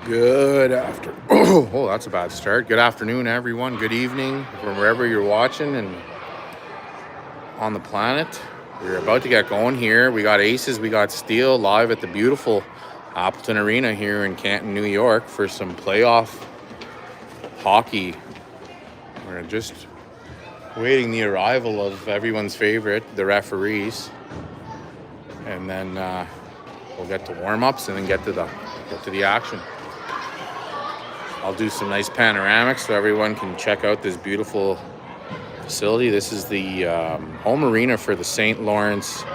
Good after. Oh, that's a bad start. Good afternoon, everyone. Good evening from wherever you're watching and on the planet. We're about to get going here. We got Aces, we got Steel live at the beautiful Appleton Arena here in Canton, New York for some playoff hockey. We're just waiting the arrival of everyone's favorite, the referees, and then we'll get to warm-ups and then get to the action. I'll do some nice panoramics so everyone can check out this beautiful facility. This is the home arena for the St. Lawrence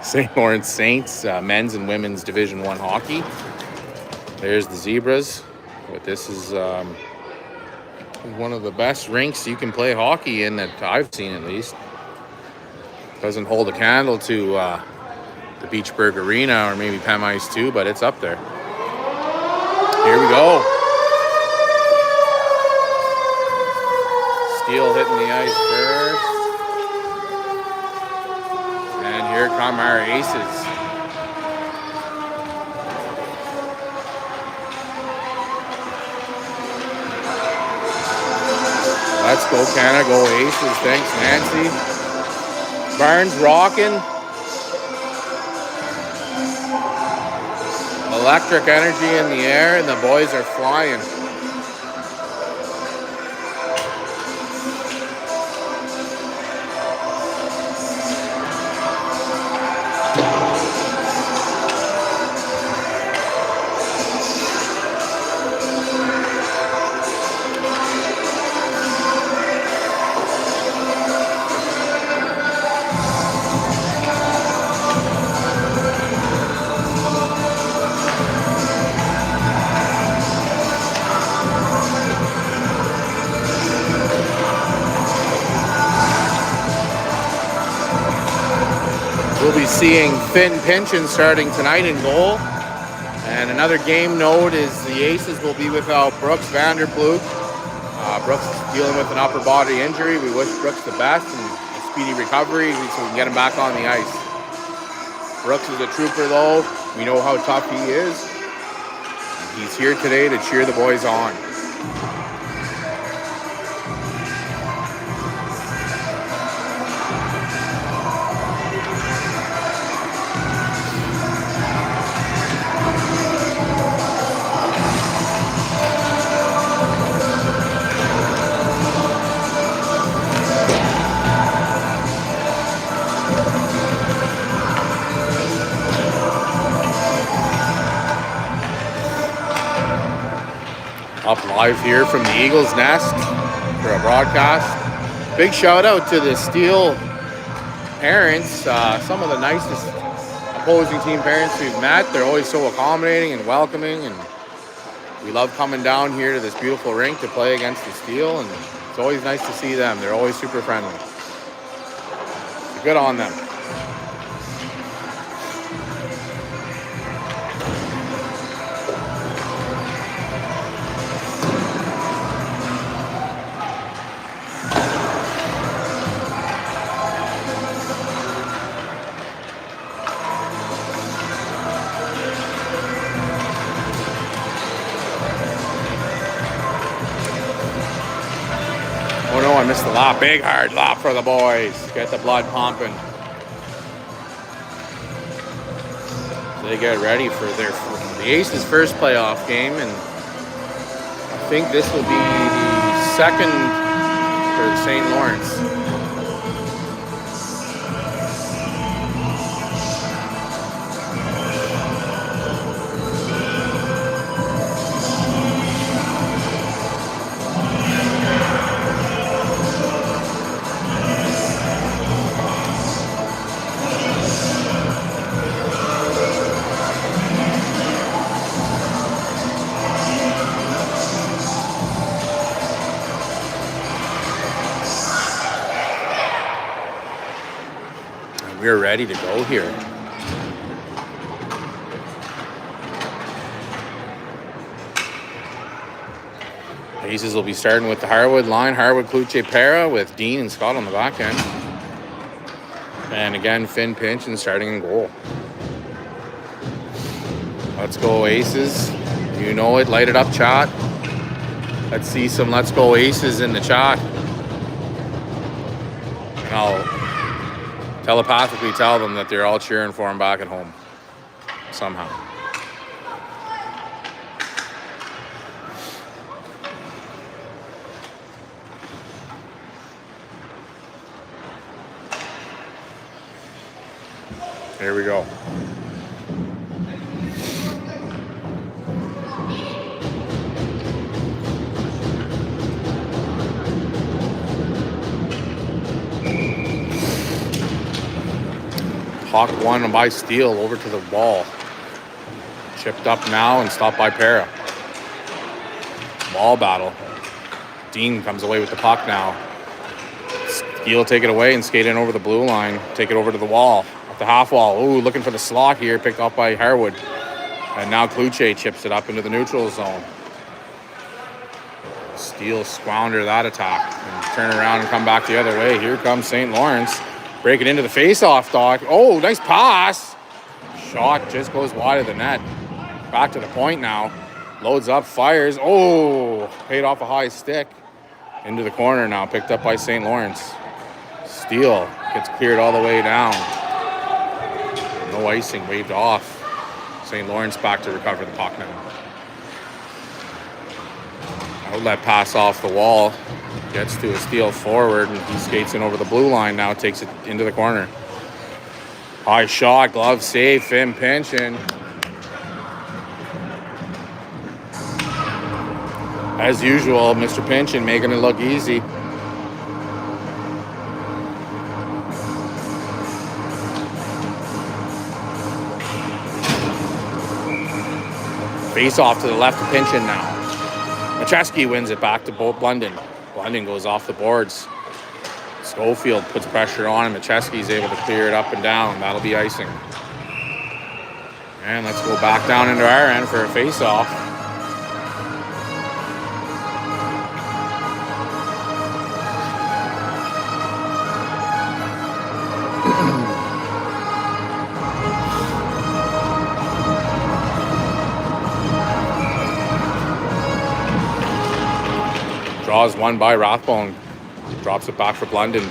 Saints men's and women's Division I hockey. There's the Zebras. But this is one of the best rinks you can play hockey in that I've seen, at least. Doesn't hold a candle to the Beachburg Arena or maybe Pem Ice 2, but it's up there. Here we go. Steel hitting the ice first. And here come our Aces. Let's go, Canada. Go Aces. Thanks, Nancy. Barnes rocking. Electric energy in the air, and the boys are flying. We'll be seeing Finn Pinchin starting tonight in goal. And another game note is the Aces will be without Brooks Vanderbloek. Brooks is dealing with an upper body injury. We wish Brooks the best and a speedy recovery so we can get him back on the ice. Brooks is a trooper though. We know how tough he is. He's here today to cheer the boys on. Up live here from the Eagles Nest for a broadcast. Big shout out to the Steel parents, some of the nicest opposing team parents we've met. They're always so accommodating and welcoming, and we love coming down here to this beautiful rink to play against the Steel, and it's always nice to see them. They're always super friendly. So good on them. Oh no, I missed the lap. Big hard lap for the boys. Get the blood pumping. So they get ready for the Aces' first playoff game, and I think this will be the second for the St. Lawrence. We're ready to go here. Aces will be starting with the Harwood line. Harwood, Kluche, Para with Dean and Scott on the back end. And again, Finn Pinch and starting in goal. Let's go Aces. You know it. Light it up, chat. Let's see some Let's Go Aces in the chat. And I'll telepathically tell them that they're all cheering for him back at home. Somehow. Here we go. Hawk one by Steele over to the wall. Chipped up now and stopped by Para. Ball battle. Dean comes away with the puck now. Steele take it away and skate in over the blue line. Take it over to the wall. At the half wall. Ooh, looking for the slot here. Picked off by Harwood. And now Kluche chips it up into the neutral zone. Steele squander that attack. And turn around and come back the other way. Here comes St. Lawrence. Breaking into the face-off, Doc. Oh, nice pass. Shot just goes wide of the net. Back to the point now. Loads up, fires. Oh, paid off a high stick. Into the corner now, picked up by St. Lawrence. Steele gets cleared all the way down. No icing, waved off. St. Lawrence back to recover the puck now. Outlet pass off the wall. Gets to a Steele forward, and he skates in over the blue line now, takes it into the corner. High shot, glove save, Finn pinching. As usual, Mr. Pinchin making it look easy. Face off to the left of Pinchin now. Macheski wins it back to Blunden. Blunden goes off the boards. Schofield puts pressure on him. Macheski's able to clear it up and down. That'll be icing. And let's go back down into our end for a face-off. Draws one by Rathbone. Drops it back for Blunden.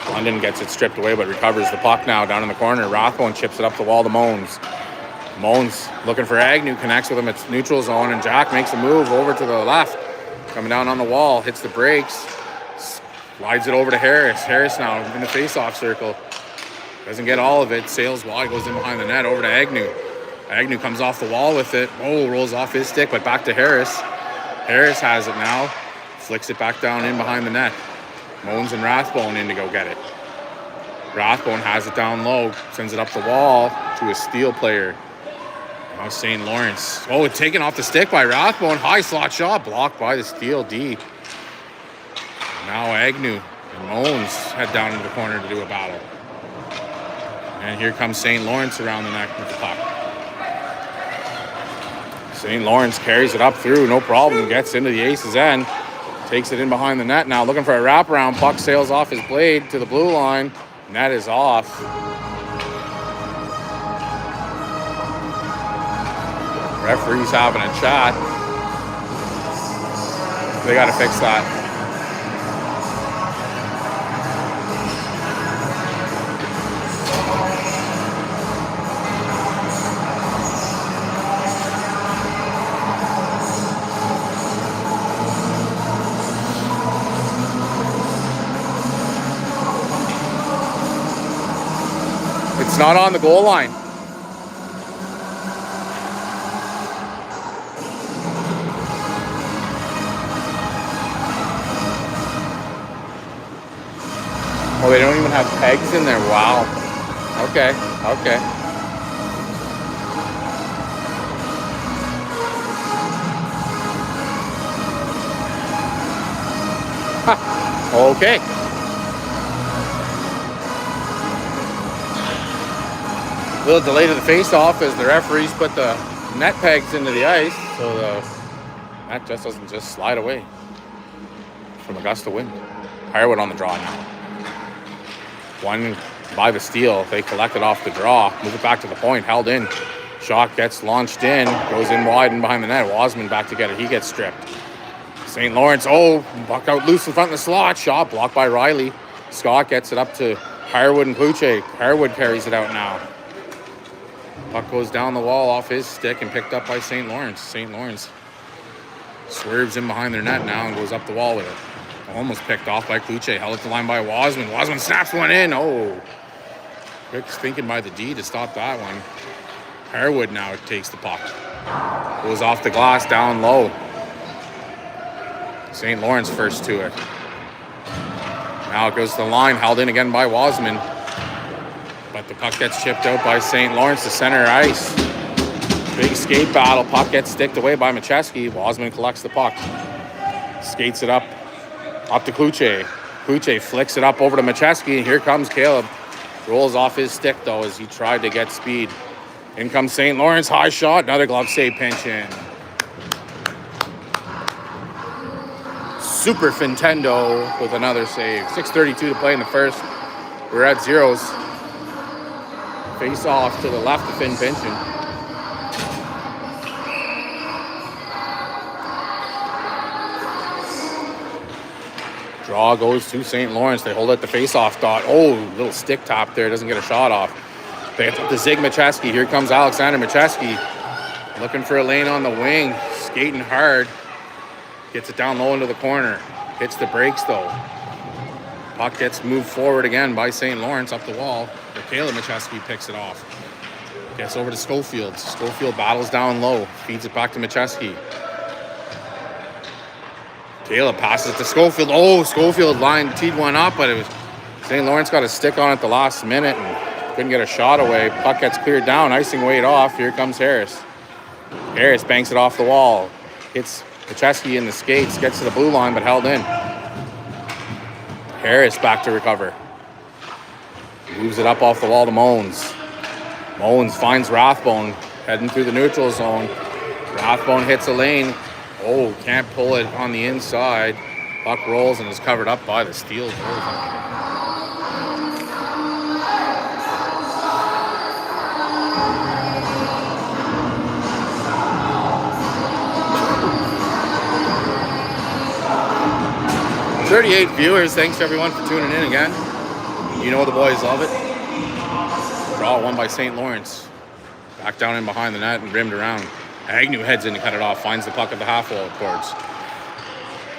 Blunden gets it stripped away but recovers the puck now down in the corner. Rathbone chips it up the wall to Moans. Moans looking for Agnew. Connects with him at neutral zone, and Jack makes a move over to the left. Coming down on the wall. Hits the brakes. Slides it over to Harris. Harris now in the face-off circle. Doesn't get all of it. Sails wide. Goes in behind the net. Over to Agnew. Agnew comes off the wall with it. Oh, rolls off his stick, but back to Harris. Harris has it now. Flicks it back down in behind the net. Moans and Rathbone in to go get it. Rathbone has it down low. Sends it up the wall to a Steele player. Now St. Lawrence. Oh, taken off the stick by Rathbone. High slot shot. Blocked by the Steele D. Now Agnew and Moans head down into the corner to do a battle. And here comes St. Lawrence around the net with the puck. St. Lawrence carries it up through. No problem. Gets into the Aces' end. Takes it in behind the net now, looking for a wraparound. Puck sails off his blade to the blue line. Net is off. Referee's having a chat. They got to fix that. It's not on the goal line. Oh, they don't even have pegs in there. Wow. Okay. Okay. Huh. Okay. A little delay to the face-off as the referees put the net pegs into the ice, so the net just doesn't just slide away from a gust of wind. Harwood on the draw now. One by the Steele. They collect it off the draw. Move it back to the point. Held in. Shot gets launched in, goes in wide and behind the net. Wasman back to get it. He gets stripped. St. Lawrence, buck out loose in front of the slot. Shot blocked by Riley. Scott gets it up to Hirewood and Kluche. Hirewood carries it out now. Puck goes down the wall off his stick and picked up by St. Lawrence. St. Lawrence swerves in behind their net now and goes up the wall with it. Almost picked off by Kluche. Held it to line by Wasman. Wasman snaps one in. Quick thinking by the D to stop that one. Hirewood now takes the puck. Goes off the glass down low. St. Lawrence first to it. Now it goes to the line, held in again by Wasman. But the puck gets chipped out by St. Lawrence to center ice. Big skate battle. Puck gets sticked away by Macheski. Wasman collects the puck. Skates it up to Kluche. Kluche flicks it up over to Macheski, and here comes Caleb. Rolls off his stick, though, as he tried to get speed. In comes St. Lawrence. High shot. Another glove save pinch in. Super Fintendo with another save. 6:32 to play in the first. We're at zeros. Face off to the left of Finn Pinchin. Draw goes to St. Lawrence. They hold it the face-off dot. Little stick tap there. Doesn't get a shot off. They have to zig Macheski. Here comes Alexander Macheski. Looking for a lane on the wing. Skating hard. Gets it down low into the corner. Hits the brakes, though. Puck gets moved forward again by St. Lawrence up the wall. But Caleb Macheski picks it off. Gets over to Schofield. Schofield battles down low. Feeds it back to Macheski. Caleb passes to Schofield. Schofield teed one up, but it was St. Lawrence got a stick on it the last minute and couldn't get a shot away. Puck gets cleared down. Icing weight off. Here comes Harris. Harris banks it off the wall. Hits Macheski in the skates, gets to the blue line, but held in. Harris back to recover. Moves it up off the wall to Moans. Moans finds Rathbone, heading through the neutral zone. Rathbone hits a lane. Can't pull it on the inside. Puck rolls and is covered up by the Steel goal. 38 viewers. Thanks everyone for tuning in again. You know the boys love it. Draw one by St. Lawrence. Back down in behind the net and rimmed around. Agnew heads in to cut it off. Finds the puck at the half wall, of course.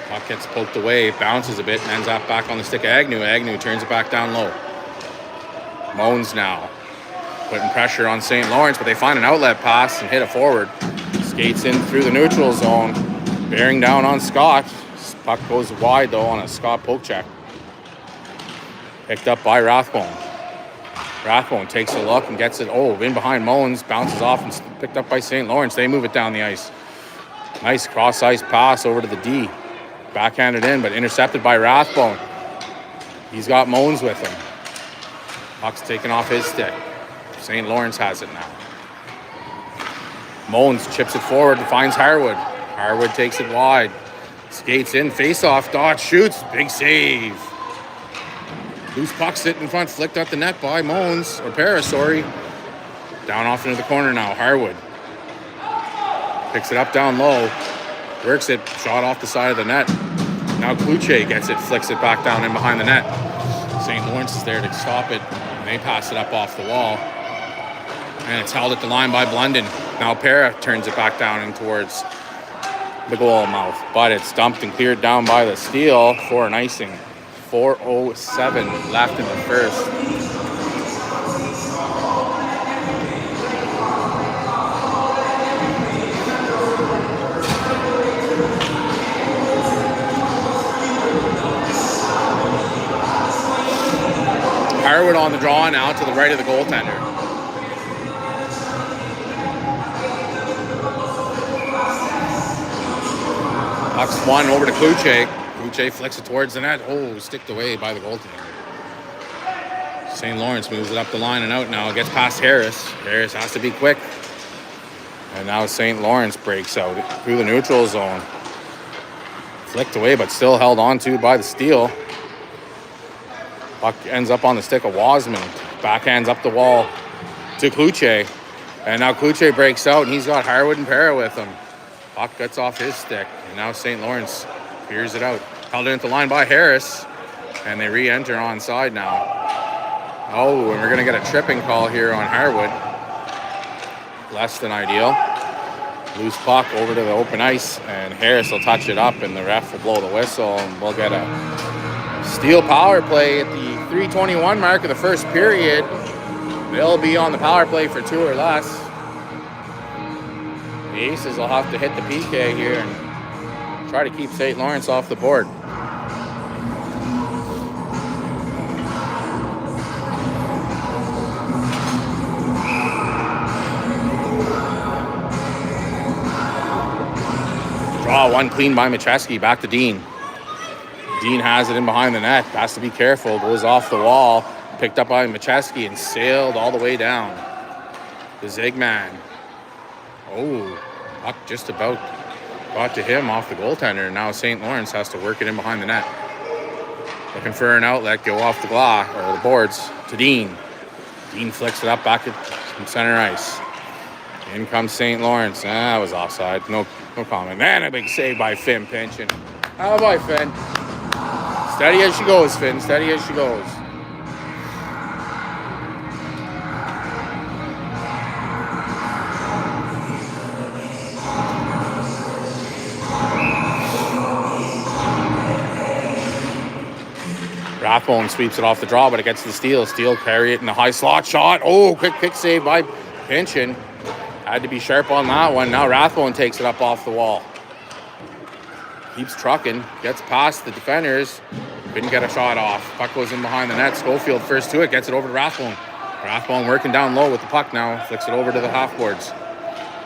Puck gets poked away, bounces a bit, and ends up back on the stick of Agnew. Agnew turns it back down low. Moans now. Putting pressure on St. Lawrence, but they find an outlet pass and hit it forward. Skates in through the neutral zone. Bearing down on Scott. Puck goes wide, though, on a Scott poke check. Picked up by Rathbone. Rathbone takes a look and gets it, in behind Mullins, bounces off and picked up by St. Lawrence. They move it down the ice. Nice cross-ice pass over to the D. Backhanded in, but intercepted by Rathbone. He's got Mullins with him. Puck's taken off his stick. St. Lawrence has it now. Mullins chips it forward and finds Hirewood. Hirewood takes it wide. Skates in, face-off, dodge, shoots, big save. Loose puck sitting in front, flicked out the net by Mullins, or Paris, sorry. Down off into the corner now, Hirewood. Picks it up down low, works it, shot off the side of the net. Now Kluche gets it, flicks it back down in behind the net. St. Lawrence is there to stop it, and they pass it up off the wall. And it's held at the line by Blunden. Now Para turns it back down in towards the goal mouth, but it's dumped and cleared down by the Steel for an icing. 4:07 left in the first. Hirewood on the draw now to the right of the goaltender. Puck's one over to Kluche. Kluche flicks it towards the net. Sticked away by the goaltender. St. Lawrence moves it up the line and out now. Gets past Harris. Harris has to be quick. And now St. Lawrence breaks out through the neutral zone. Flicked away, but still held on to by the Steel. Puck ends up on the stick of Wasman. Backhands up the wall to Kluche. And now Kluche breaks out, and he's got Harwood and Para with him. Puck gets off his stick, and now St. Lawrence clears it out. Held into the line by Harris, and they re-enter onside now. Oh, and we're going to get a tripping call here on Harwood. Less than ideal. Loose puck over to the open ice, and Harris will touch it up, and the ref will blow the whistle, and we'll get a Steel power play at the 3:21 mark of the first period. They'll be on the power play for 2 or less. The Aces will have to hit the PK here and try to keep St. Lawrence off the board. Draw one clean by Macheski, back to Dean. Dean has it in behind the net, has to be careful, goes off the wall, picked up by Macheski and sailed all the way down. The Zigman. Oh, puck just about got to him off the goaltender. Now St. Lawrence has to work it in behind the net. Looking for an outlet, go off the glass, or the boards, to Dean. Dean flicks it up back at center ice. In comes St. Lawrence. That was offside. No comment. And a big save by Finn Pinchin. How about Finn? Steady as she goes, Finn. Steady as she goes. Rathbone sweeps it off the draw, but it gets to the Steele. Steele carry it in the high slot shot. Oh, quick pick save by Pinchin. Had to be sharp on that one. Now Rathbone takes it up off the wall. Keeps trucking. Gets past the defenders. Couldn't get a shot off. Puck goes in behind the net. Schofield first to it. Gets it over to Rathbone. Rathbone working down low with the puck now. Flicks it over to the half boards.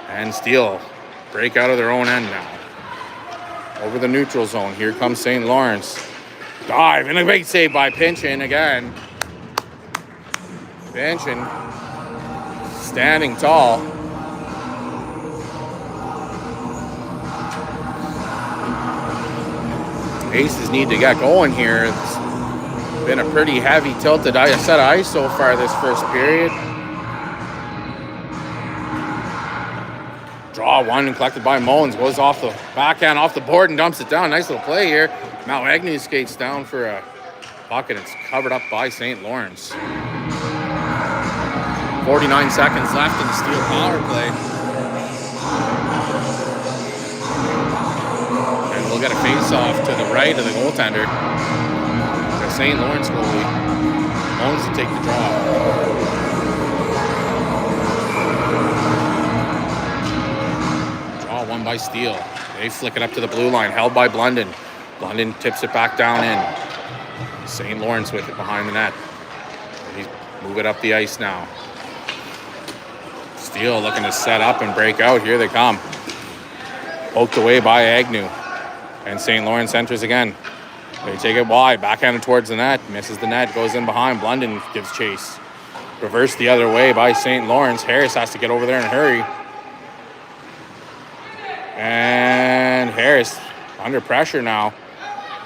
And Steele break out of their own end now. Over the neutral zone. Here comes St. Lawrence. Dive. And a big save by Pinchin again. Pinchin standing tall. Aces need to get going here. It's been a pretty heavy tilted set of ice so far this first period. Draw one and collected by Mullins. Goes off the backhand, off the board and dumps it down. Nice little play here. Now Agnew skates down for a puck and it's covered up by St. Lawrence. 49 seconds left in the Steel power play. We'll get a face-off to the right of the goaltender. The St. Lawrence goalie owns to take the draw. Draw one by Steele. They flick it up to the blue line, held by Blunden. Blunden tips it back down in. St. Lawrence with it behind the net. He's move it up the ice now. Steele looking to set up and break out. Here they come. Poked away by Agnew. And St. Lawrence enters again. They take it wide, backhanded towards the net, misses the net, goes in behind. Blunden gives chase. Reversed the other way by St. Lawrence. Harris has to get over there in a hurry. And Harris, under pressure now,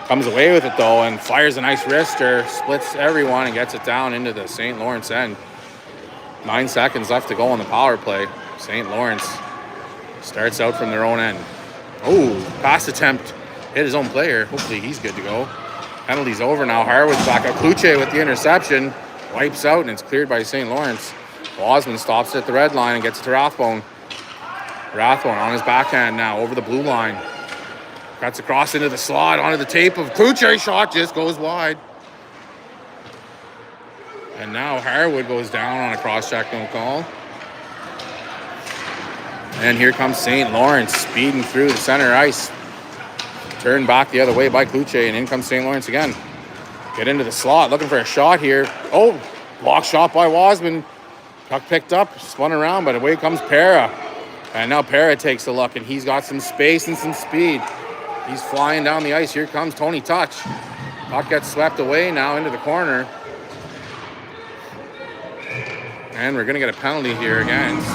comes away with it though and fires a nice wrister, splits everyone and gets it down into the St. Lawrence end. 9 seconds left to go on the power play. St. Lawrence starts out from their own end. Oh, pass attempt. Hit his own player. Hopefully he's good to go. Penalty's over now. Harwood's back up. Kluche with the interception. Wipes out and it's cleared by St. Lawrence. Wasman stops at the red line and gets it to Rathbone. Rathbone on his backhand now over the blue line. Cuts across into the slot onto the tape of Kluche. Shot just goes wide. And now Harwood goes down on a cross-check, no call. And here comes St. Lawrence speeding through the center ice. Turned back the other way by Kluche, and in comes St. Lawrence again. Get into the slot, looking for a shot here. Oh, block shot by Wasman. Puck picked up, spun around, but away comes Para. And now Para takes a look, and he's got some space and some speed. He's flying down the ice. Here comes Tony Touch. Puck gets swept away now into the corner. And we're going to get a penalty here against...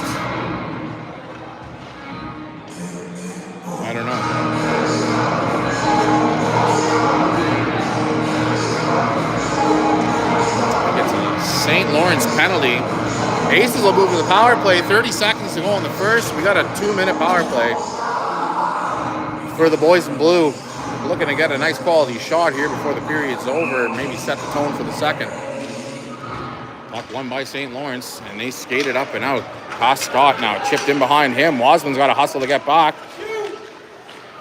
I don't know. It's a St. Lawrence penalty. Aces will move to the power play. 30 seconds to go in the first. We got a 2-minute power play for the boys in blue. Looking to get a nice quality shot here before the period's over and maybe set the tone for the second. Puck won by St. Lawrence, and they skated up and out. Past Scott now, chipped in behind him. Wasman's got to hustle to get back.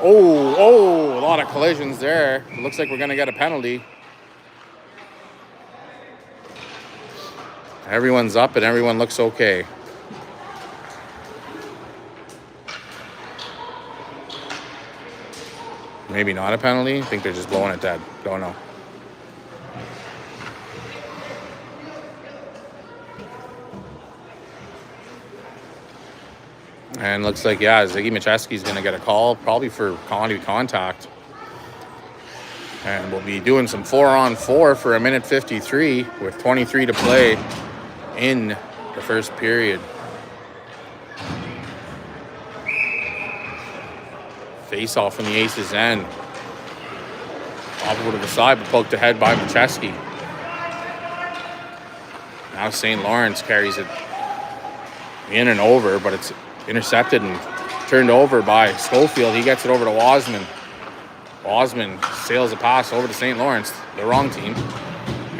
Oh, a lot of collisions there. It looks like we're going to get a penalty. Everyone's up and everyone looks okay. Maybe not a penalty. I think they're just blowing it dead. Don't know. And looks like, yeah, Ziggy Macheski's going to get a call, probably for contact. And we'll be doing some 4-on-4 for a minute 53 with 23 to play in the first period. Face off from the Aces end. Off over to the side, but poked ahead by Macheski. Now St. Lawrence carries it in and over, but it's intercepted and turned over by Schofield. He gets it over to Wasman. Wasman sails a pass over to St. Lawrence, the wrong team,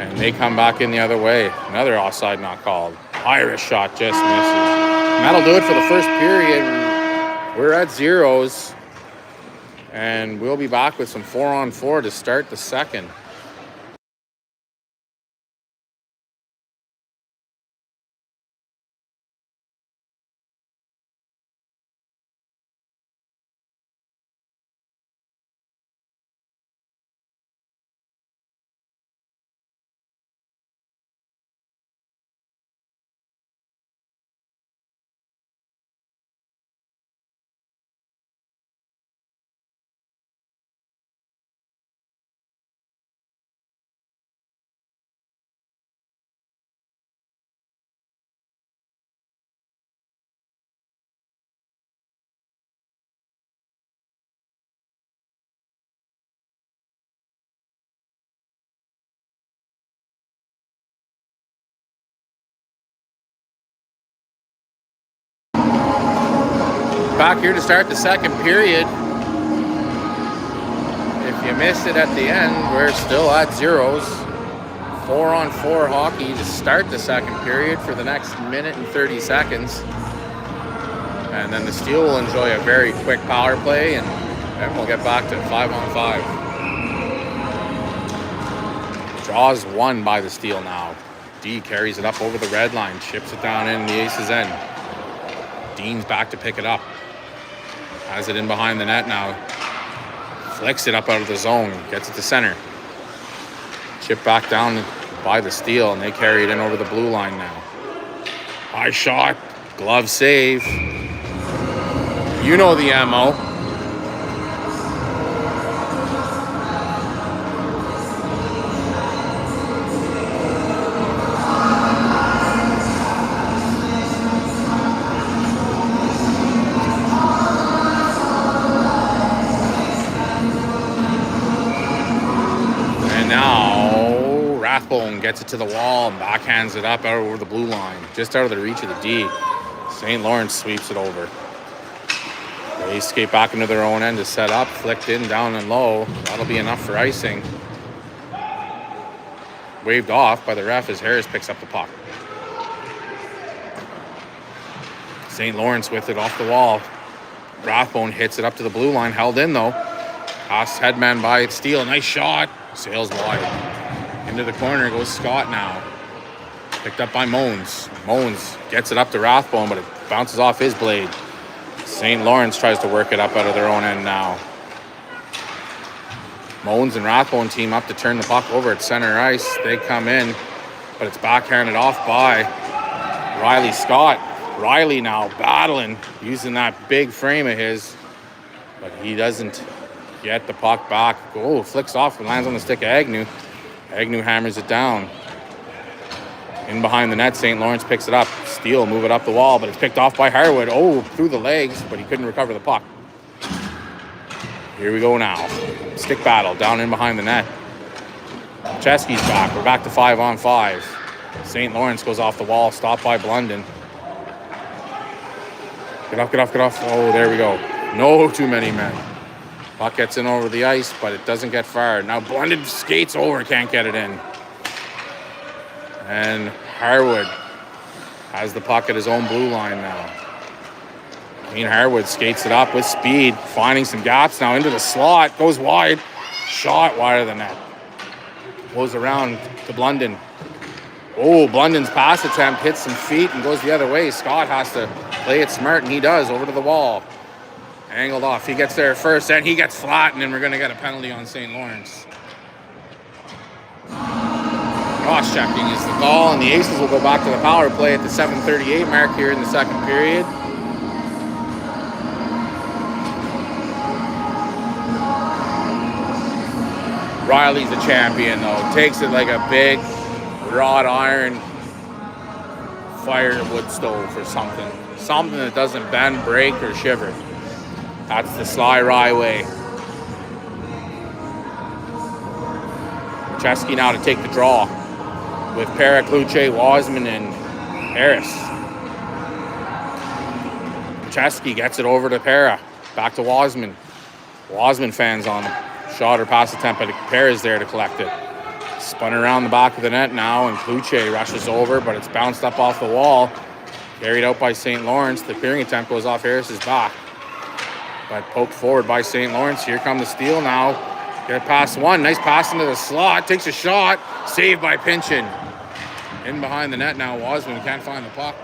and they come back in the other way. Another offside not called. Irish shot just misses. And that'll do it for the first period. We're at zeros, and we'll be back with some 4-on-4 to start the second. Back here to start the second period. If you missed it at the end, we're still at zeros. 4-on-4 hockey to start the second period for the next minute and 30 seconds. And then the Steel will enjoy a very quick power play, and then we'll get back to 5-on-5. Draws one by the Steel now. D carries it up over the red line, chips it down in the Aces end. Dean's back to pick it up. Has it in behind the net now. Flicks it up out of the zone. Gets it to center. Chip back down by the Steel, and they carry it in over the blue line now. High shot. Glove save. You know the MO. Rathbone gets it to the wall and backhands it up out over the blue line, just out of the reach of the D. St. Lawrence sweeps it over. They skate back into their own end to set up, flicked in, down and low. That'll be enough for icing. Waved off by the ref as Harris picks up the puck. St. Lawrence with it off the wall. Rathbone hits it up to the blue line, held in though. Pass headman by Steele, nice shot. Sails wide. Into the corner goes Scott now. Picked up by Moans. Moans gets it up to Rathbone, but it bounces off his blade. St. Lawrence tries to work it up out of their own end now. Moans and Rathbone team up to turn the puck over at center ice. They come in, but it's backhanded off by Riley Scott. Riley now battling, using that big frame of his, but he doesn't get the puck back. Oh, flicks off and lands on the stick of Agnew. Agnew hammers it down. In behind the net, St. Lawrence picks it up. Steele move it up the wall, but it's picked off by Harwood. Oh, through the legs, but he couldn't recover the puck. Here we go now. Stick battle down in behind the net. Chesky's back. We're back to 5-on-5. St. Lawrence goes off the wall, stopped by Blunden. Get off, get off, get off. Oh, there we go. No too many men. Puck gets in over the ice, but it doesn't get far. Now Blunden skates over, can't get it in. And Harwood has the puck at his own blue line now. Harwood skates it up with speed, finding some gaps now into the slot. Goes wide. Shot wide of the net. Goes around to Blunden. Oh, Blunden's pass attempt hits some feet and goes the other way. Scott has to play it smart, and he does, over to the wall. Angled off. He gets there first, and he gets flat, and then we're going to get a penalty on St. Lawrence. Cross-checking is the call, and the Aces will go back to the power play at the 7:38 mark here in the second period. Riley's a champion, though. Takes it like a big wrought iron firewood stove or something. Something that doesn't bend, break, or shiver. That's the Sly Rye way. Chesky now to take the draw with Pera, Kluche, Wasman, and Harris. Chesky gets it over to Pera. Back to Wasman. Wasman fans on him. Shot or pass attempt, but Pera's there to collect it. Spun around the back of the net now, and Kluche rushes over, but it's bounced up off the wall. Carried out by St. Lawrence. The clearing attempt goes off Harris's back, but poked forward by St. Lawrence. Here come the steal now. Get past one. Nice pass into the slot. Takes a shot. Saved by Pinchin. In behind the net now. Wasman can't find the puck.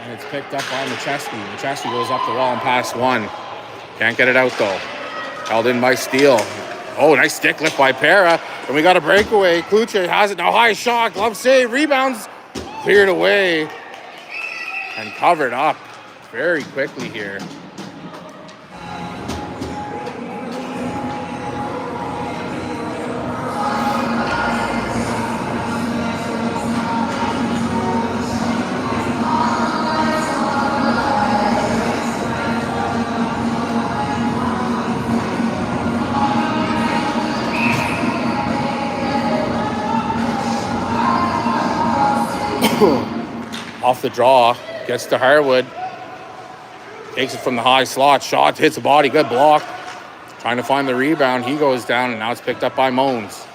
And it's picked up by Machesky. Machesky goes up the wall and past one. Can't get it out, though. Held in by Steele. Oh, nice stick lift by Pera. And we got a breakaway. Kluche has it now. High shot. Glove save. Rebounds. Cleared away. And covered up very quickly here. Off the draw, gets to Harwood, takes it from the high slot, shot, hits the body, good block. Trying to find the rebound, he goes down, and now it's picked up by Moans.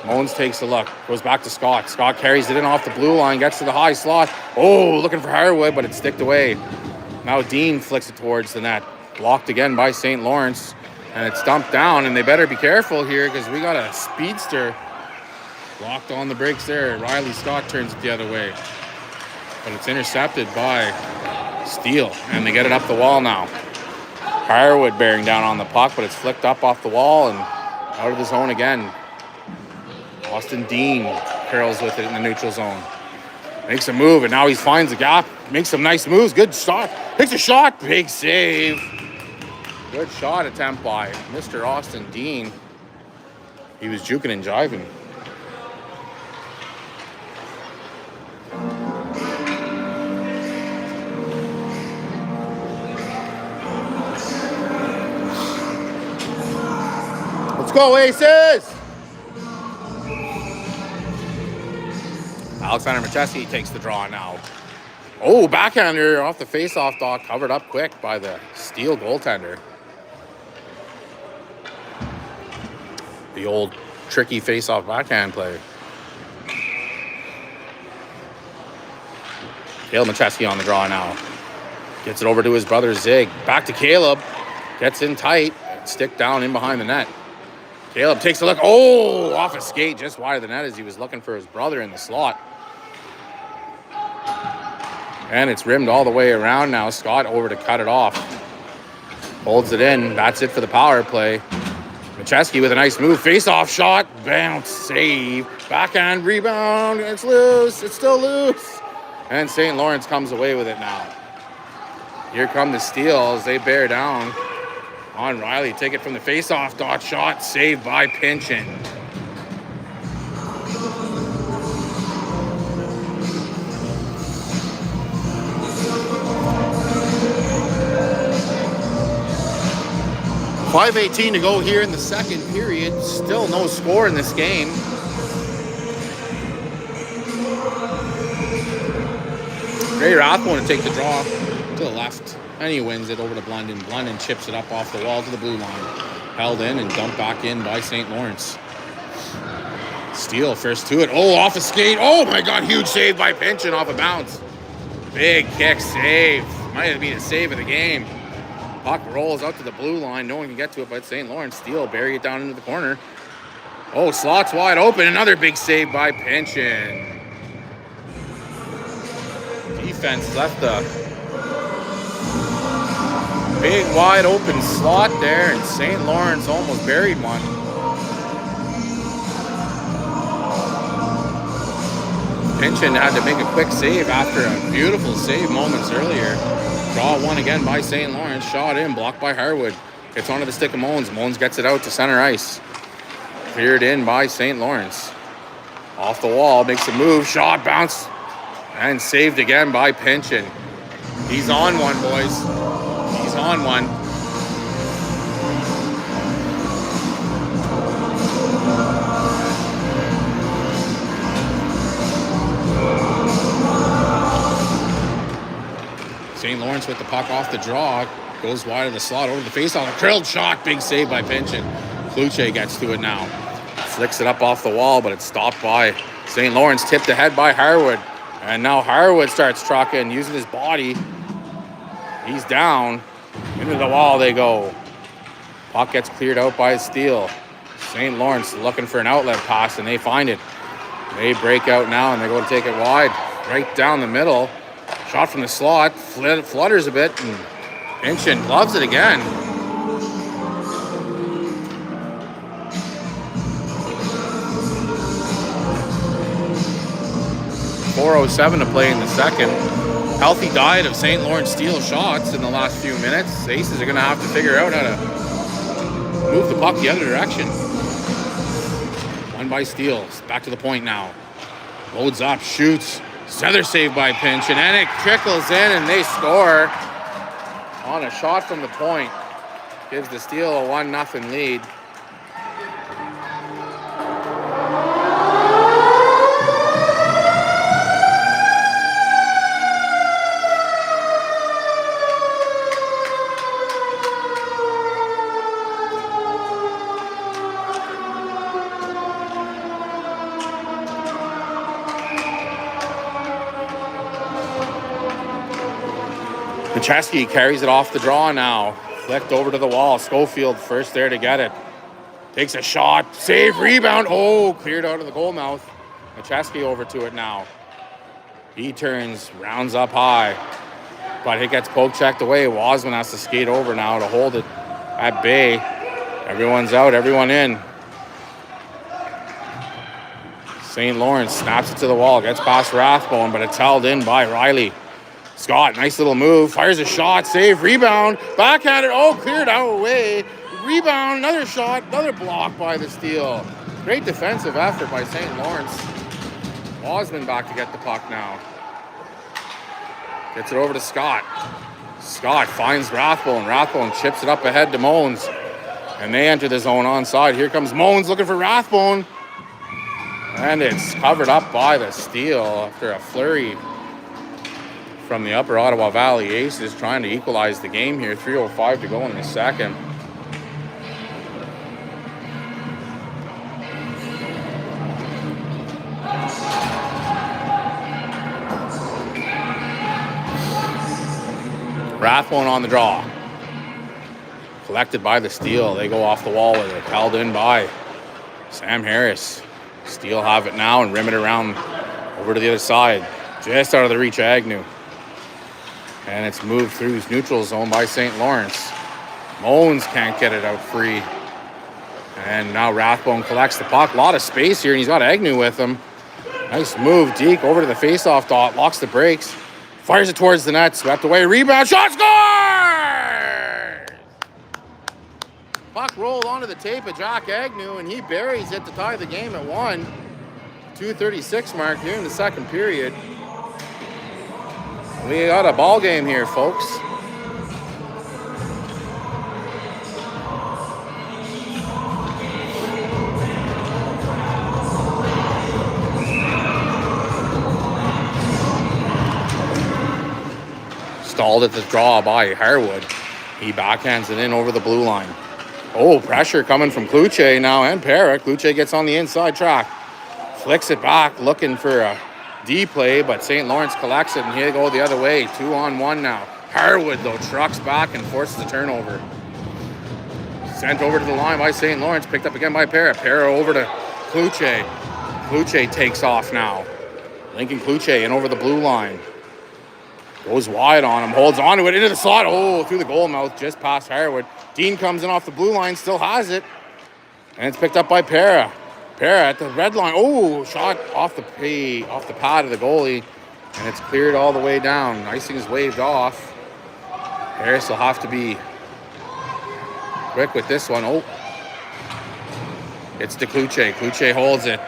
Moans takes a look, goes back to Scott. Scott carries it in off the blue line, gets to the high slot. Oh, looking for Harwood, but it's sticked away. Now Dean flicks it towards the net. Blocked again by St. Lawrence, and it's dumped down, and they better be careful here because we got a speedster locked on the brakes there. Riley Scott turns it the other way, but it's intercepted by Steele, and they get it up the wall now. Harwood bearing down on the puck, but it's flicked up off the wall and out of the zone again. Austin Dean curls with it in the neutral zone. Makes a move, and now he finds a gap. Makes some nice moves. Good shot. Takes a shot. Big save. Good shot attempt by Mr. Austin Dean. He was juking and jiving. Let's go, Aces! Alexander Machesky takes the draw now. Oh, backhander off the face-off dot, covered up quick by the Steele goaltender. The old tricky face-off backhand play. Caleb Machesky on the draw now. Gets it over to his brother Zig. Back to Caleb. Gets in tight. Stick down in behind the net. Caleb takes a look. Oh, off a skate just wide of the net as he was looking for his brother in the slot. And it's rimmed all the way around now. Scott over to cut it off. Holds it in. That's it for the power play. Machesky with a nice move. Face-off shot. Bounce. Save. Backhand rebound. It's loose. It's still loose. And St. Lawrence comes away with it now. Here come the Steels. They bear down on Riley. Take it from the face-off dot. Shot. Saved by Pinchin. .5:18 to go here in the second period. Still no score in this game. Ray Rathbone to take the draw to the left. And he wins it over to Blunden. Blunden chips it up off the wall to the blue line. Held in and dumped back in by St. Lawrence. Steele first to it. Oh, off a skate. Oh my God, huge save by Pynchon off a bounce. Big kick save. Might have been a save of the game. Puck rolls out to the blue line. No one can get to it but St. Lawrence. Steele bury it down into the corner. Oh, slots wide open. Another big save by Pynchon. Defense left the big wide open slot there, and St. Lawrence almost buried one. Pynchon had to make a quick save after a beautiful save moments earlier. Draw one again by St. Lawrence. Shot in, blocked by Harwood. Gets onto the stick of Moans. Moans gets it out to center ice. Cleared in by St. Lawrence. Off the wall, makes a move. Shot, bounce, and saved again by Pynchon. He's on one, boys. He's on one. St. Lawrence with the puck off the draw. Goes wide of the slot over the faceoff. A curled shot. Big save by Pynchon. Kluche gets to it now. Flicks it up off the wall, but it's stopped by St. Lawrence. Tipped ahead by Harwood. And now Harwood starts trucking, using his body. He's down. Into the wall they go. Puck gets cleared out by Steele. St. Lawrence looking for an outlet pass, and they find it. They break out now, and they go to take it wide. Right down the middle. Shot from the slot. Flutters a bit, and Pynchon gloves it again. .407 to play in the second. Healthy diet of St. Lawrence Steele shots in the last few minutes. Aces are going to have to figure out how to move the puck the other direction. One by Steele. Back to the point now. Loads up, shoots. Another save by Pynchon, and it trickles in, and they score on a shot from the point. Gives the Steele a 1-0 lead. Chesky carries it off the draw now. Flicked over to the wall. Schofield first there to get it. Takes a shot. Save, rebound. Oh, cleared out of the goal mouth. Chesky over to it now. He turns, rounds up high. But it gets poke checked away. Wasman has to skate over now to hold it at bay. Everyone's out, everyone in. St. Lawrence snaps it to the wall. Gets past Rathbone, but it's held in by Riley. Scott, nice little move, fires a shot, save, rebound, backhanded, oh, cleared out away, rebound, another shot, another block by the Steele. Great defensive effort by St. Lawrence. Wasman back to get the puck now. Gets it over to Scott. Scott finds Rathbone. Rathbone chips it up ahead to Moans. And they enter the zone onside. Here comes Moans looking for Rathbone. And it's covered up by the Steele after a flurry from the Upper Ottawa Valley Aces, trying to equalize the game here. 3:05 to go in the second. Rathbone on the draw. Collected by the Steele. They go off the wall with it. Held in by Sam Harris. Steele have it now and rim it around over to the other side. Just out of the reach of Agnew. And it's moved through his neutral zone by St. Lawrence. Moans can't get it out free. And now Rathbone collects the puck. A lot of space here, and he's got Agnew with him. Nice move. Deke over to the faceoff dot. Locks the brakes. Fires it towards the net. Swept away. Rebound. Shot. Score! Puck rolled onto the tape of Jack Agnew, and he buries it to tie the game at 1. 2:36 mark here in the second period. We got a ball game here, folks. stalled at the draw by Harwood. He backhands it in over the blue line. Oh, pressure coming from Kluche now and Para. Kluche gets on the inside track. Flicks it back, looking for a D play, but St. Lawrence collects it, and here they go the other way. 2-on-1 now. Harwood, though, trucks back and forces a turnover. Sent over to the line by St. Lawrence, picked up again by Para. Para over to Kluche. Kluche takes off now. Lincoln Kluche in over the blue line. Goes wide on him, holds on to it into the slot. Oh, through the goal mouth, just past Harwood. Dean comes in off the blue line, still has it. And it's picked up by Para. Para at the red line. Oh, shot off the pad of the goalie. And it's cleared all the way down. Icing is waved off. Harris will have to be quick with this one. Oh. It's to Kluche. Kluche holds it.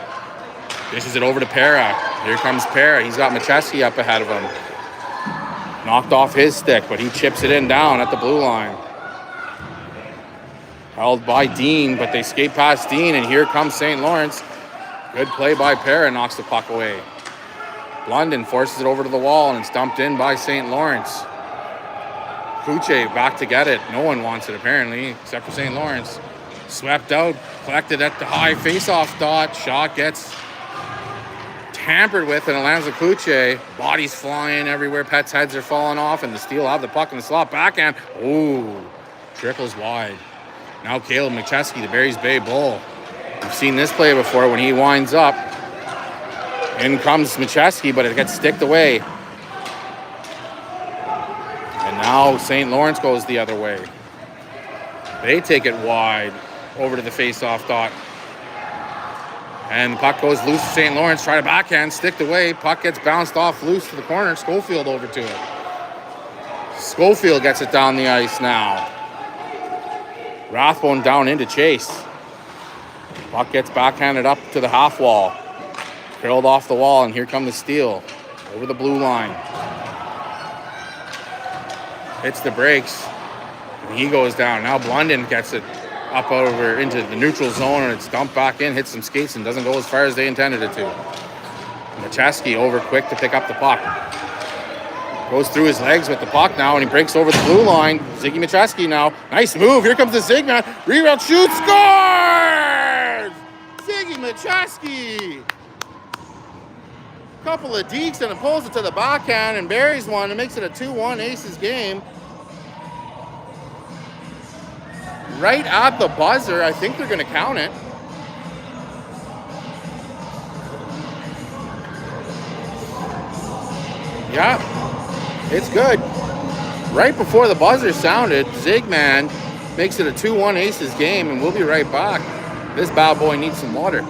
Dishes it over to Para. Here comes Para. He's got Macheski up ahead of him. Knocked off his stick, but he chips it in down at the blue line. Held by Dean, but they skate past Dean, and here comes St. Lawrence. Good play by Para, knocks the puck away. London forces it over to the wall, and it's dumped in by St. Lawrence. Kluche back to get it. No one wants it, apparently, except for St. Lawrence. Swept out, collected at the high face-off dot. Shot gets tampered with, and it lands with Kluche. Bodies flying everywhere. Pets' heads are falling off, and the Steel have the puck in the slot. Backhand. Ooh, trickles wide. Now Caleb McChesky, the Barry's Bay Bull. We've seen this play before when he winds up. In comes McChesky, but it gets sticked away. And now St. Lawrence goes the other way. They take it wide over to the face-off dot. And the puck goes loose to St. Lawrence. Try to backhand, sticked away. Puck gets bounced off loose to the corner. Schofield over to it. Schofield gets it down the ice now. Rathbone down into Chase. Puck gets backhanded up to the half wall. Curled off the wall, and here come the Steel. Over the blue line. Hits the brakes. And he goes down. Now Blunden gets it up over into the neutral zone, and it's dumped back in, hits some skates, and doesn't go as far as they intended it to. Macheski over quick to pick up the puck. Goes through his legs with the puck now, and he breaks over the blue line. Ziggy Macheski now. Nice move. Here comes the Zigman. Rebound, shoot, scores! Ziggy Macheski. Couple of deeks, and it pulls it to the backhand and buries one, and makes it a 2-1 Aces game. Right at the buzzer. I think they're going to count it. Yeah, it's good. Right before the buzzer sounded, Zigman makes it a 2-1 Aces game, and we'll be right back. This bad boy needs some water.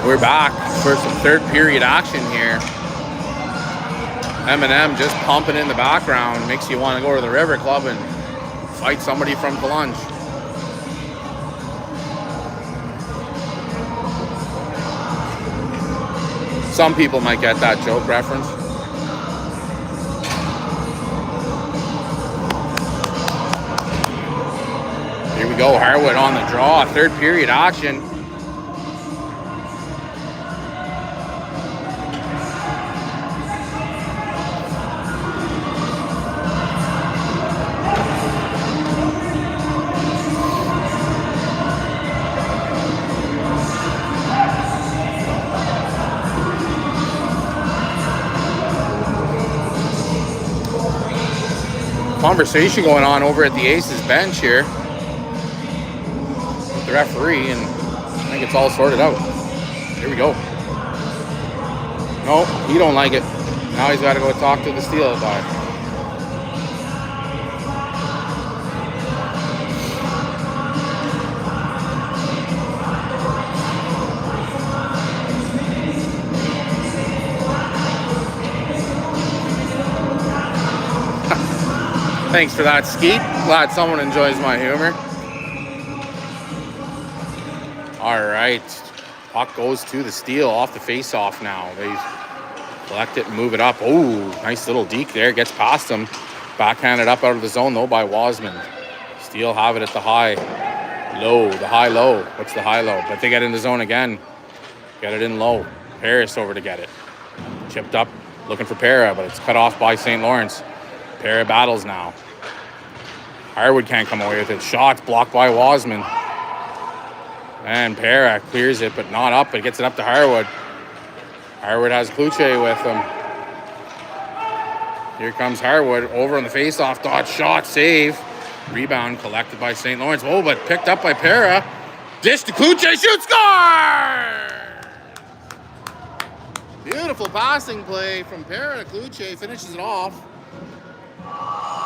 We're back for some third period action here. M&M just pumping in the background. Makes you want to go to the River Club and fight somebody from Kalunch. Some people might get that joke reference. Here we go, Harwood on the draw. Third period action. Conversation going on over at the Aces bench here with the referee, and I think it's all sorted out. Here we go. No, he don't like it. Now he's got to go talk to the Steel guy. Thanks for that, Skeet. Glad someone enjoys my humor. All right. Puck goes to the steal off the face-off now. They collect it and move it up. Oh, nice little deke there. Gets past him. Backhanded up out of the zone, though, by Wasman. Steele have it at the high. Low. The high-low. What's the high-low? But they get in the zone again. Get it in low. Paris over to get it. Chipped up. Looking for Para, but it's cut off by St. Lawrence. Para battles now. Harwood can't come away with it. Shots blocked by Wasman. And Para clears it, but not up. But gets it up to Harwood. Harwood has Kluche with him. Here comes Harwood over on the face-off. Dodge shot, save. Rebound collected by St. Lawrence. Oh, but picked up by Para. Dish to Kluche, shoot, score! Beautiful passing play from Para to Kluche. Finishes it off.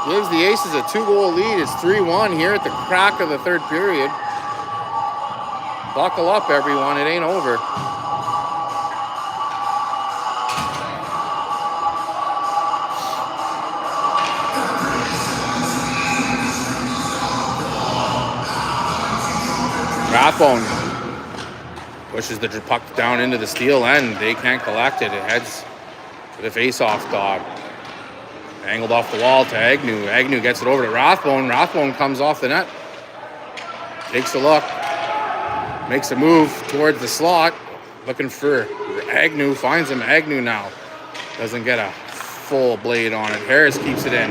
Gives the Aces a 2-goal lead. It's 3-1 here at the crack of the third period. Buckle up, everyone. It ain't over. Rathbone pushes the puck down into the steel end. They can't collect it. It heads to the face-off dog. Angled off the wall to Agnew. Agnew gets it over to Rathbone. Rathbone comes off the net. Takes a look. Makes a move towards the slot. Looking for Agnew. Finds him. Agnew now. Doesn't get a full blade on it. Harris keeps it in.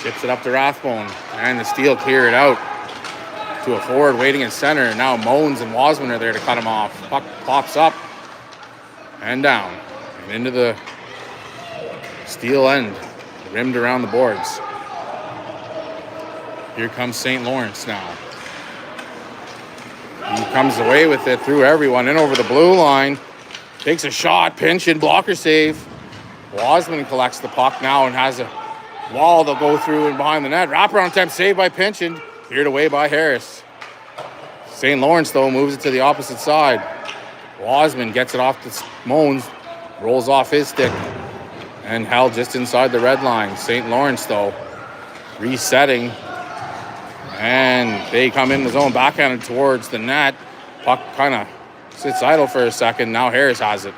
Chips it up to Rathbone. And the Steel clear it out to a forward waiting in center. Now Moans and Wasman are there to cut him off. Puck pops up and down. And into the Steel end. Rimmed around the boards. Here comes St. Lawrence now. He comes away with it through everyone in over the blue line. Takes a shot, pinch and blocker save. Wasman collects the puck now and has a wall they'll go through and behind the net. Wraparound attempt saved by Pinchin. Cleared away by Harris. St. Lawrence, though, moves it to the opposite side. Wasman gets it off to Moans. Rolls off his stick. And held just inside the red line. St. Lawrence, though, resetting. And they come in the zone, backhanded towards the net. Puck kind of sits idle for a second. Now Harris has it.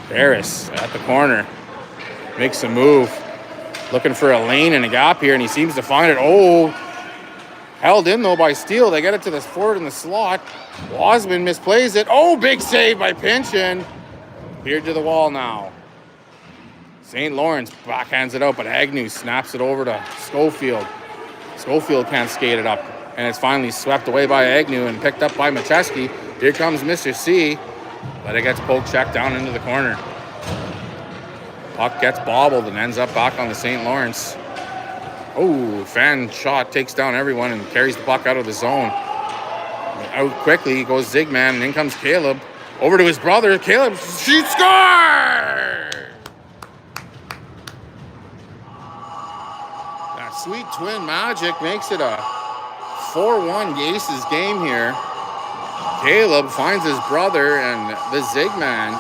Harris at the corner. Makes a move. Looking for a lane and a gap here, and he seems to find it. Oh, held in, though, by Steele. They get it to the forward in the slot. Wasman misplays it. Oh, big save by Pinchin. Cleared to the wall now. St. Lawrence backhands it out, but Agnew snaps it over to Schofield. Schofield can't skate it up, and it's finally swept away by Agnew and picked up by Macheski. Here comes Mr. C, but it gets poke checked down into the corner. Puck gets bobbled and ends up back on the St. Lawrence. Oh, fan shot takes down everyone and carries the puck out of the zone. Out quickly goes Zigman, and in comes Caleb. Over to his brother. Caleb shoots, score! That sweet twin magic makes it a 4-1 Aces game here. Caleb finds his brother, and the Zigman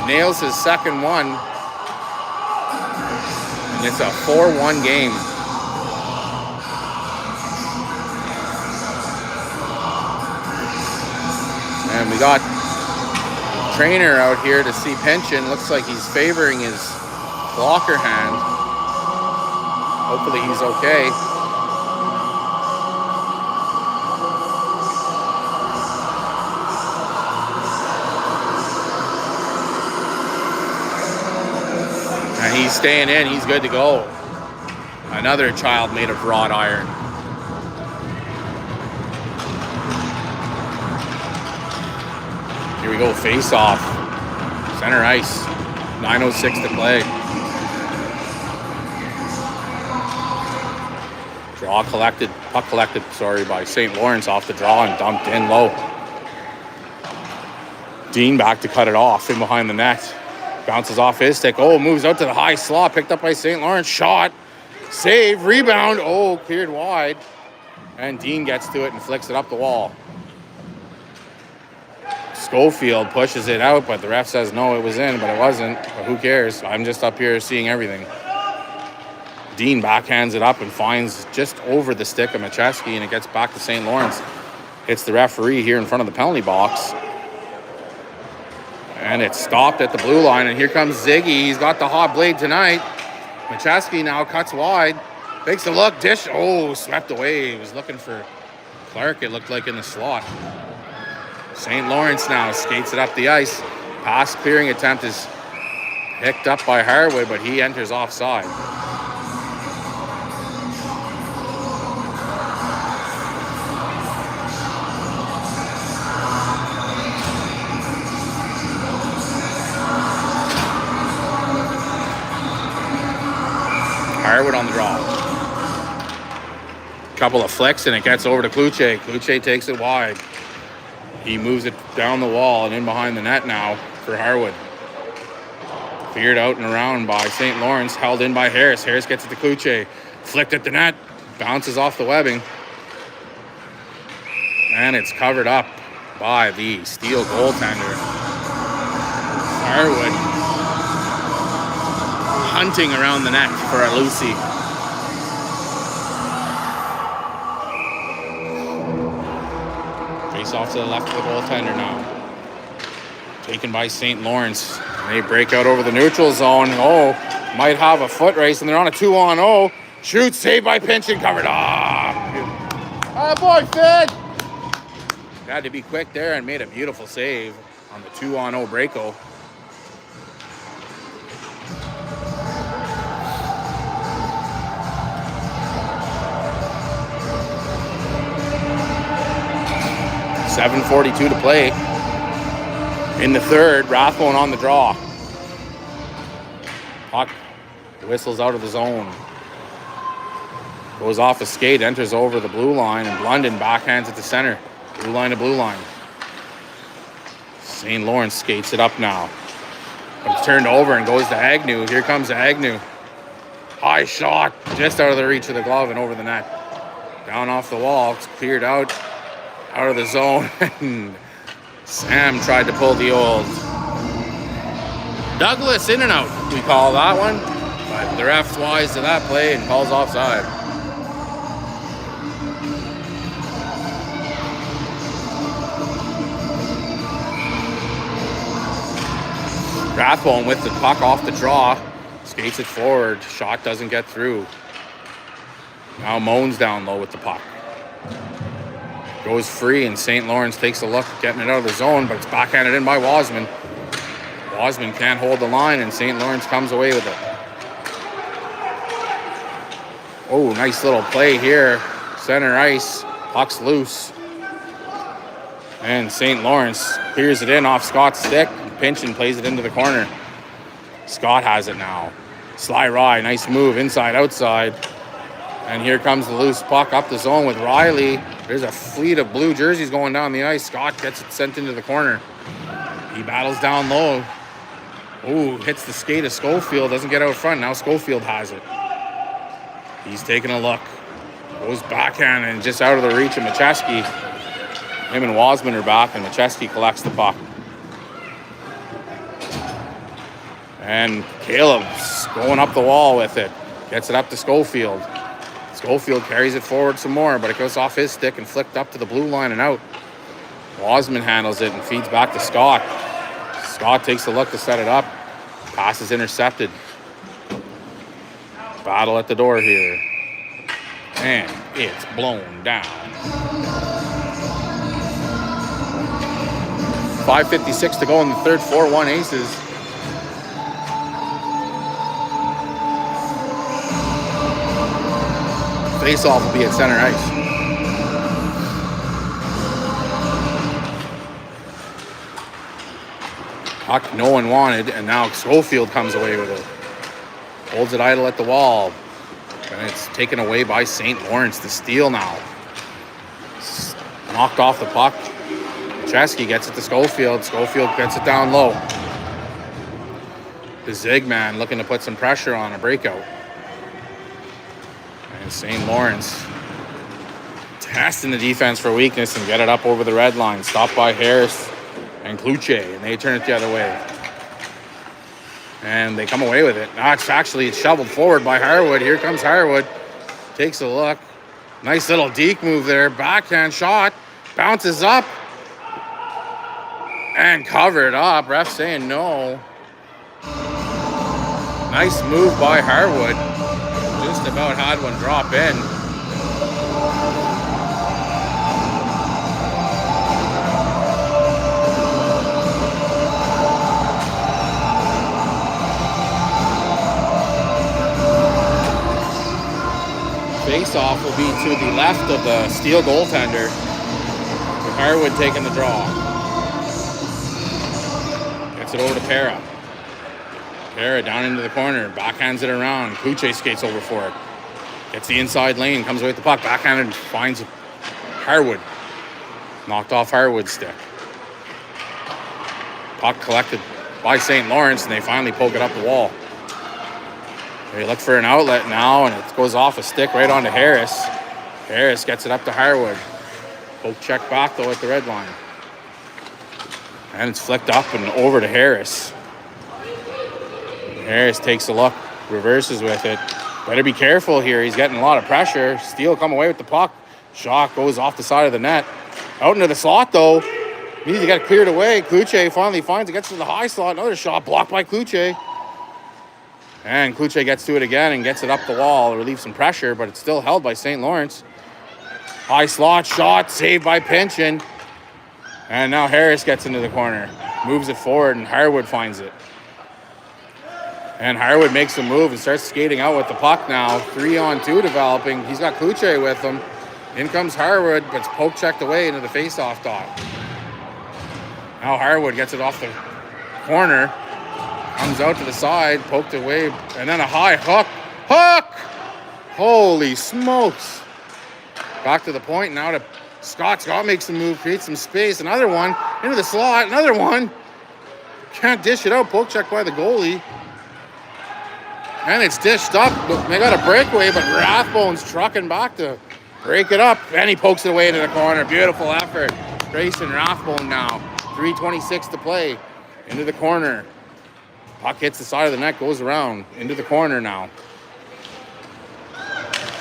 nails his second one. And it's a 4-1 game. And we got trainer out here to see Pinchin. Looks like he's favoring his blocker hand. Hopefully he's okay. And he's staying in. He's good to go. Another child made of wrought iron. Here we go, face off. Center ice. 9:06 to play. Puck collected, by St. Lawrence off the draw and dumped in low. Dean back to cut it off in behind the net. Bounces off his stick. Oh, moves out to the high slot. Picked up by St. Lawrence. Shot. Save. Rebound. Oh, cleared wide. And Dean gets to it and flicks it up the wall. Schofield pushes it out, but the ref says no, it was in, but it wasn't. But who cares? I'm just up here seeing everything. Dean backhands it up and finds just over the stick of Macheski, and it gets back to St. Lawrence. Hits the referee here in front of the penalty box. And it's stopped at the blue line, and here comes Ziggy. He's got the hot blade tonight. Macheski now cuts wide. Takes a look, dish. Oh, swept away. He was looking for Clark, it looked like, in the slot. St. Lawrence now skates it up the ice. Pass clearing attempt is picked up by Harwood, but he enters offside. Harwood on the draw. Couple of flicks and it gets over to Kluche. Kluche takes it wide. He moves it down the wall and in behind the net now for Harwood. Cleared out and around by St. Lawrence, held in by Harris. Harris gets it to Kluche. Flicked at the net. Bounces off the webbing. And it's covered up by the Steel goaltender. Harwood hunting around the net for a Lucy. Face off to the left of the goaltender now. Taken by St. Lawrence. And they break out over the neutral zone. Oh, might have a foot race, and they're on a 2-on-0. Shoots, saved by Pinch and covered. Oh boy, Fid! Had to be quick there and made a beautiful save on the 2-on-0 breako. .7:42 to play in the third. Rathbone on the draw. Puck whistles out of the zone. Goes off a skate, enters over the blue line, and Blunden backhands it to center. Blue line to blue line. St. Lawrence skates it up now. It's turned over and goes to Agnew. Here comes Agnew. High shot, just out of the reach of the glove and over the net. Down off the wall, it's cleared out of the zone. And Sam tried to pull the old Douglas in and out, we call that one. But the ref's wise to that play and calls offside. Rathbone with the puck off the draw. Skates it forward. Shot doesn't get through. Now Moan's down low with the puck. Goes free, and St. Lawrence takes a look at getting it out of the zone, but it's backhanded in by Wasman. Wasman can't hold the line, and St. Lawrence comes away with it. Oh, nice little play here. Center ice. Puck's loose. And St. Lawrence clears it in off Scott's stick. Pinch and plays it into the corner. Scott has it now. Sly Rye, nice move inside, outside. And here comes the loose puck up the zone with Riley. There's a fleet of blue jerseys going down the ice. Scott gets it sent into the corner. He battles down low. Ooh, hits the skate of Schofield. Doesn't get out front. Now Schofield has it. He's taking a look. Goes backhand and just out of the reach of Macheski. Him and Wasman are back, and Macheski collects the puck. And Caleb's going up the wall with it. Gets it up to Schofield. Schofield carries it forward some more, but it goes off his stick and flicked up to the blue line and out. Wasman handles it and feeds back to Scott. Scott takes a look to set it up. Pass is intercepted. Battle at the door here. And it's blown down. 5:56 to go in the third. 4-1 Aces. Face-off will be at center ice. Puck no one wanted, and now Schofield comes away with it. Holds it idle at the wall. And it's taken away by St. Lawrence. The steal now. Knocked off the puck. Chesky gets it to Schofield. Schofield gets it down low. The Zig man looking to put some pressure on a breakout. And St. Lawrence testing the defense for weakness and get it up over the red line. Stopped by Harris and Kluche, and they turn it the other way. And they come away with it. Now it's shoveled forward by Harwood. Here comes Harwood. Takes a look. Nice little deke move there. Backhand shot. Bounces up. And covered up. Ref saying no. Nice move by Harwood. Just about had one drop in. Face-off will be to the left of the Steel goaltender, with Harwood taking the draw. Gets it over to Para. Para down into the corner, backhands it around. Kluche skates over for it. Gets the inside lane, comes away with the puck, backhanded and finds Harwood. Knocked off Harwood's stick. Puck collected by St. Lawrence, and they finally poke it up the wall. They look for an outlet now, and it goes off a stick right onto Harris. Harris gets it up to Harwood. Poke check back, though, at the red line. And it's flicked up and over to Harris. Harris takes a look, reverses with it. Better be careful here. He's getting a lot of pressure. Steele come away with the puck. Shot goes off the side of the net. Out into the slot, though. Needs to get cleared away. Kluche finally finds it, gets to the high slot. Another shot blocked by Kluche. And Kluche gets to it again and gets it up the wall to relieve some pressure, but it's still held by St. Lawrence. High slot shot, saved by Pinchin. And now Harris gets into the corner. Moves it forward, and Harwood finds it. And Harwood makes a move and starts skating out with the puck now. 3-on-2 developing. He's got Kluche with him. In comes Harwood, but it's poke checked away into the face-off dot. Now Harwood gets it off the corner. Comes out to the side, poked away, and then a high hook. Hook! Holy smokes. Back to the point, now to Scott. Scott makes the move, creates some space. Another one into the slot, another one. Can't dish it out, poke check by the goalie. And it's dished up. They got a breakaway, but Rathbone's trucking back to break it up. And he pokes it away into the corner. Beautiful effort. Grayson Rathbone now. 3:26 to play. Into the corner. Puck hits the side of the net, goes around. Into the corner now.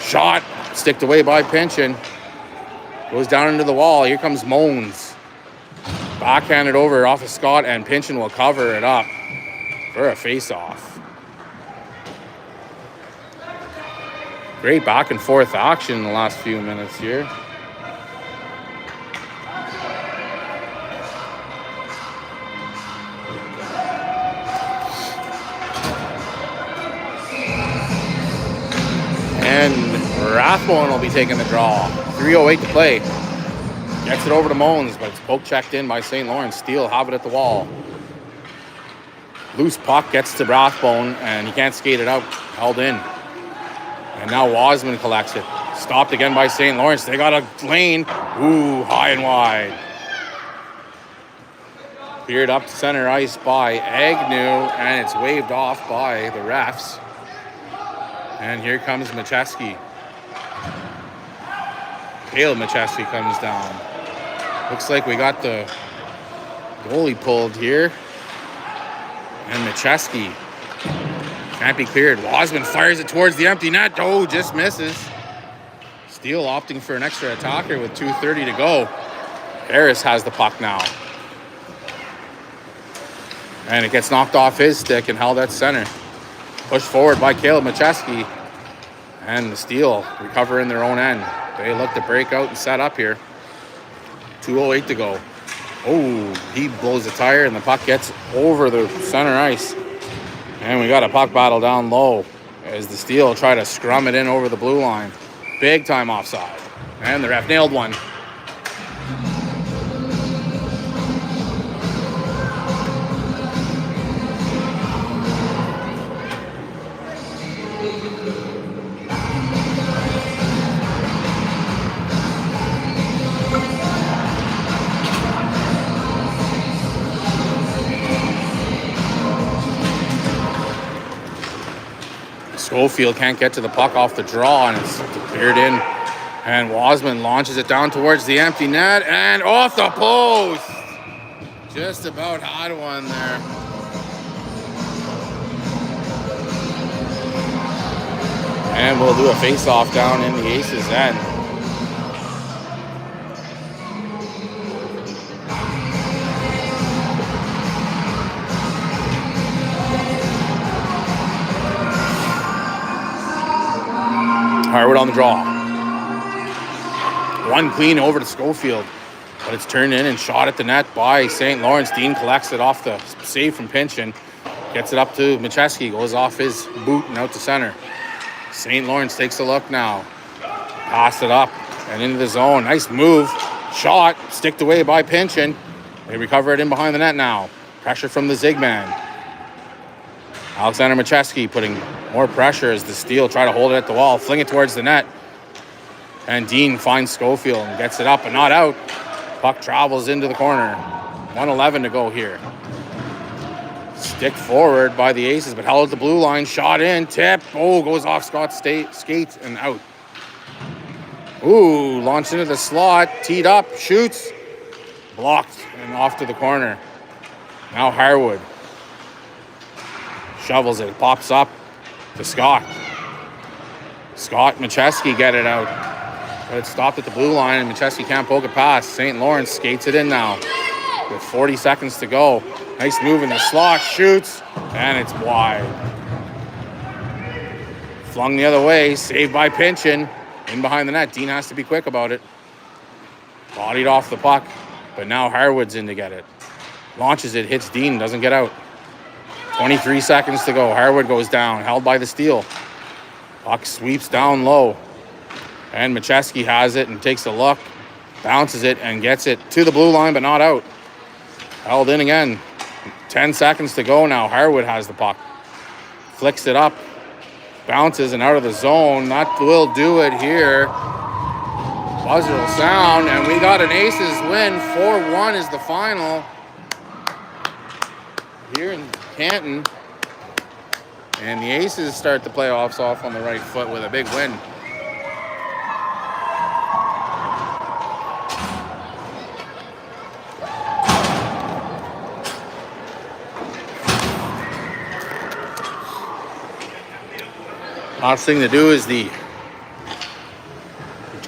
Shot. Sticked away by Pinchin. Goes down into the wall. Here comes Moans. Backhanded over off of Scott, and Pinchin will cover it up for a face-off. Great back and forth action in the last few minutes here. And Rathbone will be taking the draw. 3:08 to play. Gets it over to Moans, but it's poke checked in by St. Lawrence. Steele have it at the wall. Loose puck gets to Rathbone, and he can't skate it out. Held in. And now Wasman collects it. Stopped again by St. Lawrence. They got a lane. Ooh, high and wide. Cleared up to center ice by Agnew, and it's waved off by the refs. And here comes Macheski. Caleb Macheski comes down. Looks like we got the goalie pulled here. And Macheski can't be cleared. Wasman fires it towards the empty net. Oh, just misses. Steele opting for an extra attacker with 2:30 to go. Harris has the puck now. And it gets knocked off his stick and held at center. Pushed forward by Caleb Macheski. And the Steele recover in their own end. They look to break out and set up here. 2:08 to go. Oh, he blows the tire and the puck gets over the center ice. And we got a puck battle down low as the Steele try to scrum it in over the blue line. Big time offside. And the ref nailed one. Schofield can't get to the puck off the draw, and it's cleared in. And Wasman launches it down towards the empty net, and off the post! Just about had one there. And we'll do a face-off down in the Aces end. Harwood on the draw. One clean over to Schofield, but it's turned in and shot at the net by St. Lawrence. Dean collects it off the save from Pinchin. Gets it up to Macheski, goes off his boot and out to center. St. Lawrence takes a look now. Pass it up and into the zone. Nice move. Shot, sticked away by Pinchin. They recover it in behind the net now. Pressure from the Zigman. Alexander Macheski putting more pressure as the Steel try to hold it at the wall, fling it towards the net. And Dean finds Schofield and gets it up but not out. Puck travels into the corner. 1:11 to go here. Stick forward by the Aces, but held at the blue line. Shot in, tip. Oh, goes off Scott's skates and out. Ooh, launched into the slot, teed up, shoots. Blocked and off to the corner. Now Harwood. Shovels it, pops up to Scott. Scott, Macheski get it out. But it's stopped at the blue line and Macheski can't poke it past. St. Lawrence skates it in now with 40 seconds to go. Nice move in the slot, shoots, and it's wide. Flung the other way, saved by Pinchin. In behind the net, Dean has to be quick about it. Bodied off the puck, but now Harwood's in to get it. Launches it, hits Dean, doesn't get out. 23 seconds to go. Harwood goes down, held by the Steel. Puck sweeps down low. And Macheski has it and takes a look. Bounces it and gets it to the blue line, but not out. Held in again. 10 seconds to go now. Harwood has the puck. Flicks it up. Bounces and out of the zone. That will do it here. Buzzer will sound, and we got an Aces win. 4-1 is the final here in Canton. And the Aces start the playoffs off on the right foot with a big win. Last thing to do is the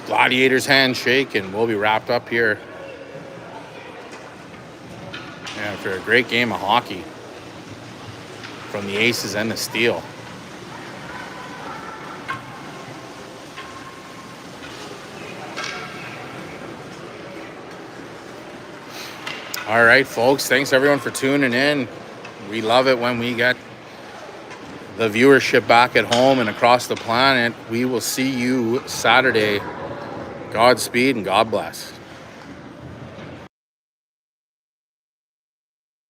Gladiators handshake, and we'll be wrapped up here after a great game of hockey from the Aces and the Steel. All right, folks, thanks everyone for tuning in. We love it when we get the viewership back at home and across the planet. We will see you Saturday. Godspeed and God bless.